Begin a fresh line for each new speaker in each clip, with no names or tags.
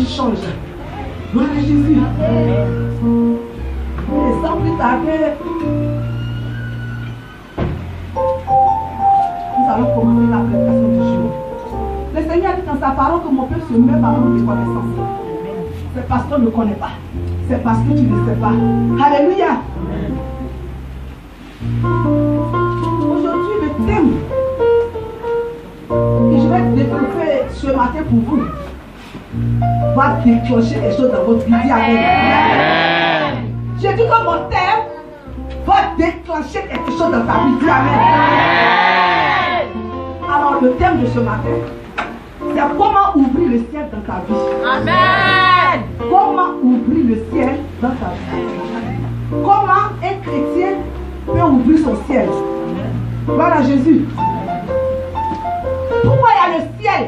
Change. Gloire à Jésus. Et sans plus tarder, nous allons commencer la prédication du jour. Le Seigneur dit dans sa parole que mon peuple se met par manque de connaissance. C'est parce qu'on ne connaît pas. C'est parce que tu ne sais pas. Alléluia. Aujourd'hui, le thème que je vais développer ce matin pour vous va déclencher les choses dans votre vie. Amen. J'ai dit que mon thème va déclencher quelque chose dans ta vie. Amen. Alors le thème de ce matin, c'est comment ouvrir le ciel dans ta vie. Amen. Comment ouvrir le ciel dans ta vie. Comment un chrétien peut ouvrir son ciel. Voilà Jésus. Pourquoi il y a le ciel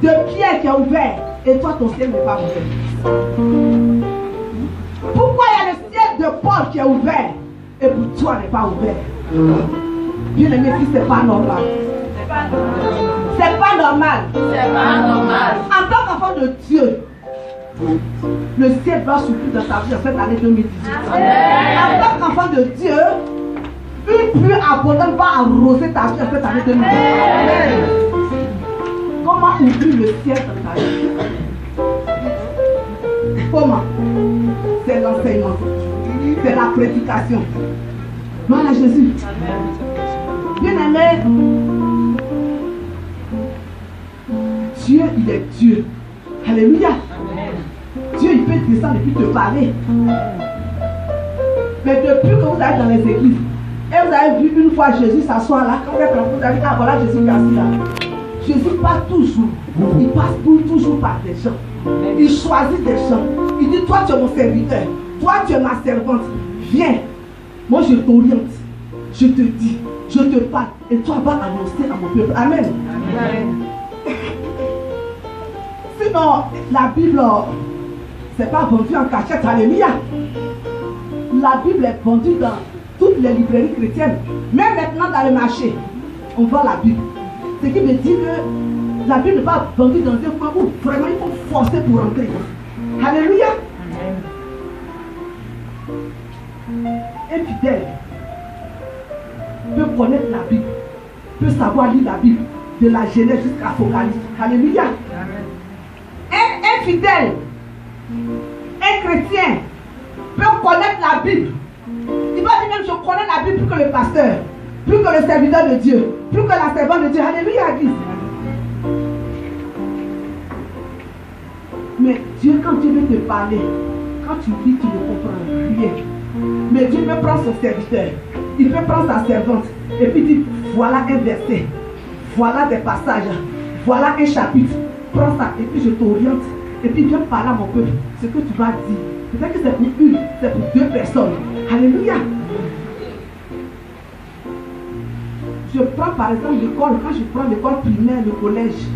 de Pierre qui est ouvert et toi ton ciel n'est pas ouvert? Pourquoi il y a le ciel de Paul qui est ouvert et pour toi n'est pas ouvert? Bien aimé, si c'est pas normal. C'est pas normal. C'est pas normal. En tant qu'enfant de Dieu, le ciel doit s'ouvrir dans ta vie en cette année 2018. En tant qu'enfant de Dieu, une pluie abondante va arroser ta vie en cette année 2018. Comment ouvrir le ciel dans ta vie? Comment? C'est l'enseignement. C'est la prédication. Gloire à Jésus. Bien aimé, Dieu, il est Dieu. Alléluia. Dieu, il peut descendre et puis te parler. Mais depuis que vous allez dans les églises, et vous avez vu une fois Jésus s'asseoir là, quand vous êtes rentré, vous avez dit, ah voilà Jésus qui est assis là. Jésus passe toujours. Il passe toujours par des gens. Il choisit des gens. Il dit, toi tu es mon serviteur. Toi tu es ma servante. Viens. Moi je t'oriente. Je te dis. Je te parle. Et toi vas annoncer à mon peuple. Amen. Amen. Sinon, la Bible, c'est pas vendu en cachette. Alléluia. La Bible est vendue dans toutes les librairies chrétiennes. Même maintenant dans le marché, on vend la Bible. Ce qui me dit que la Bible n'est pas vendue dans un coin où vraiment il faut forcer pour entrer. Alléluia. Un fidèle peut connaître la Bible, peut savoir lire la Bible de la Genèse jusqu'à Apocalypse. Alléluia. Un fidèle, un chrétien peut connaître la Bible. Il va dire même je connais la Bible plus que le pasteur, plus que le serviteur de Dieu, plus que la servante de Dieu. Alléluia. Mais Dieu, quand Dieu veut te parler, quand tu dis, tu ne comprends rien. Mais Dieu peut prendre son serviteur, il peut prendre sa servante, et puis dire, voilà un verset, voilà des passages, voilà un chapitre. Prends ça, et puis je t'oriente, et puis viens parler à mon peuple, ce que tu vas dire. Peut-être que c'est pour une, c'est pour deux personnes. Alléluia. Je prends par exemple l'école, quand je prends l'école primaire, le collège.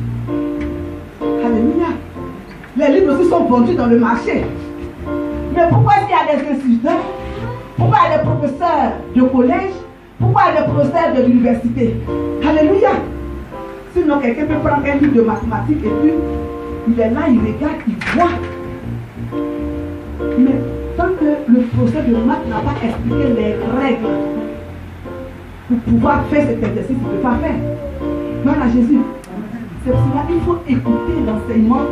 Alléluia. Les livres aussi sont vendus dans le marché. Mais pourquoi est-ce qu'il y a des instituteurs? Pourquoi il y a des professeurs de collège? Pourquoi il y a des professeurs de l'université? Alléluia. Sinon quelqu'un peut prendre un livre de mathématiques et puis il est là, il regarde, il voit. Mais tant que le professeur de maths n'a pas expliqué les règles pour pouvoir faire cet exercice, il ne peut pas faire. Gloire à Jésus. C'est pour cela qu'il faut écouter l'enseignement.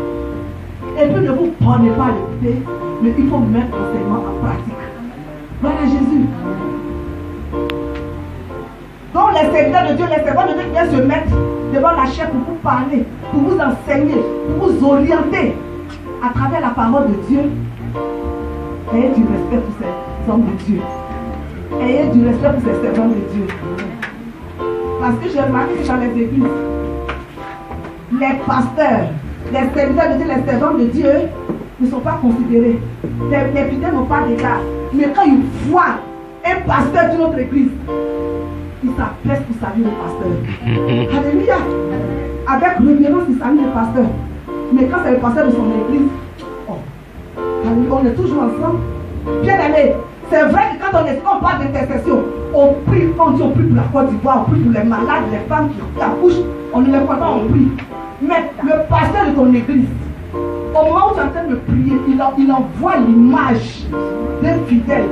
Et puis ne vous prenez pas à l'écouter, mais il faut mettre l'enseignement en pratique. Gloire à Jésus. Donc les serviteurs de Dieu, les servants de Dieu viennent se mettre devant la chair pour vous parler, pour vous enseigner, pour vous orienter à travers la parole de Dieu. Ayez du respect pour ces hommes de Dieu. Ayez du respect pour ces servants de Dieu. Parce que j'ai remarqué que dans les églises, les pasteurs, les serviteurs de Dieu, les servants de Dieu ne sont pas considérés. Les fidèles n'ont pas d'égard. Mais quand ils voient un pasteur d'une autre église, ils s'appellent pour saluer le pasteur. Alléluia. Avec révérence, ils saluent le pasteur. Mais quand c'est le pasteur de son église, on est toujours ensemble. Bien aimé, c'est vrai que quand on parle d'intercession, on prie, on dit on prie pour la Côte d'Ivoire, on prie pour les malades, les femmes qui accouchent, on ne les croit pas, on prie. Mais le pasteur de ton église, au moment où tu es en train de prier, il envoie l'image d'un fidèle.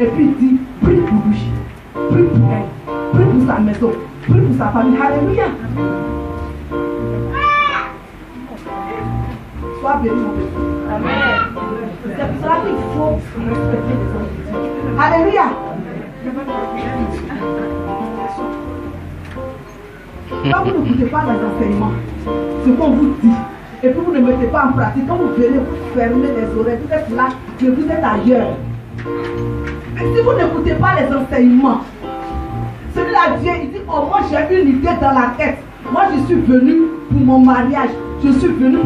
Et puis il dit, prie pour lui, prie pour elle, prie pour sa maison, prie pour sa famille. Alléluia. Sois béni, mon Dieu. Amen. C'est pour cela qu'il faut respecter les hommes de Dieu. Alléluia. Quand vous n'écoutez pas les enseignements, ce qu'on vous dit, et puis vous ne mettez pas en pratique, quand vous venez, vous fermez les oreilles, vous êtes là, mais vous êtes ailleurs. Mais si vous n'écoutez pas les enseignements, celui-là vient, il dit, oh moi j'ai une idée dans la tête. Moi je suis venu pour mon mariage, je suis venu